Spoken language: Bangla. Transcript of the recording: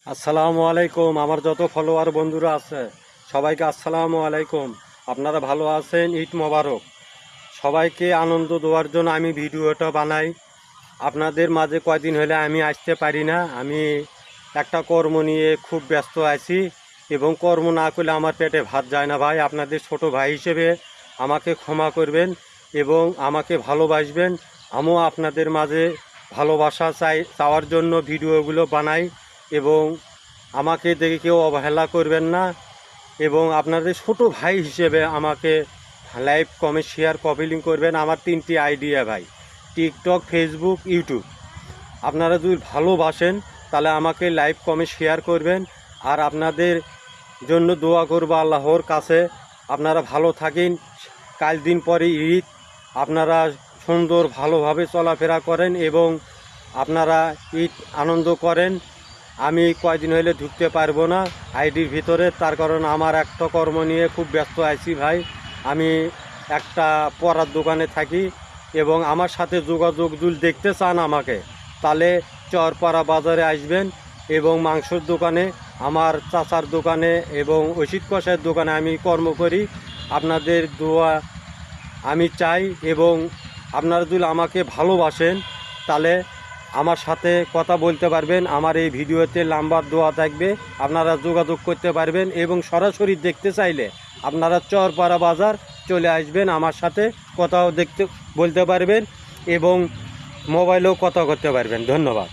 আসসালামু আলাইকুম। আমার যত ফলোয়ার বন্ধুরা আছে সবাইকে আসসালামু আলাইকুম। আপনারা ভালো আছেন? ঈদ মোবারক। সবাইকে আনন্দ দেওয়ার জন্য আমি ভিডিওটা বানাই। আপনাদের মাঝে কয়দিন হলে আমি আসতে পারি না। আমি একটা কর্ম নিয়ে খুব ব্যস্ত আছি এবং কর্ম না করলে আমার পেটে ভাত যায় না ভাই। আপনাদের ছোট ভাই হিসেবে আমাকে ক্ষমা করবেন এবং আমাকে ভালোবাসবেন। আমিও আপনাদের মাঝে ভালোবাসা চাওয়ার জন্য ভিডিওগুলো বানাই এবং আমাকে দেখে কেউ অবহেলা করবেন না এবং আপনাদের ছোট ভাই হিসেবে আমাকে লাইভ কমেন্ট শেয়ার কপিলিং করবেন। আমার 3টি আইডিয়া ভাই, টিকটক, ফেসবুক, ইউটিউব। আপনারা যদি ভালোবাসেন তাহলে আমাকে লাইভ কমেন্ট শেয়ার করবেন আর আপনাদের জন্য দোয়া করব আল্লাহর কাছে। আপনারা ভালো থাকেন। কাল দিন পরে ঈদ, আপনারা সুন্দর ভালোভাবে চলাফেরা করেন এবং আপনারা ঈদ আনন্দ করেন। আমি কয়দিন হইলে ঢুকতে পারবো না আইডির ভিতরে, তার কারণ আমার একটা কর্ম নিয়ে খুব ব্যস্ত আছি ভাই। আমি একটা পড়ার দোকানে থাকি এবং আমার সাথে যোগাযোগ যদি দেখতে চান আমাকে, তাহলে চরপাড়া বাজারে আসবেন এবং মাংসর দোকানে, আমার চাচার দোকানে এবং ঐশিত কষায়ের দোকানে আমি কর্ম করি। আপনাদের দোয়া আমি চাই এবং আপনারা যদি আমাকে ভালোবাসেন তাহলে আমার সাথে কথা বলতে পারবেন। আমার এই ভিডিওতে নাম্বার দেওয়া থাকবে, আপনারা যোগাযোগ করতে পারবেন এবং সরাসরি দেখতে চাইলে আপনারা চরপাড়া বাজার চলে আসবেন, আমার সাথে কথাও বলতে পারবেন এবং মোবাইলেও কথা করতে পারবেন। ধন্যবাদ।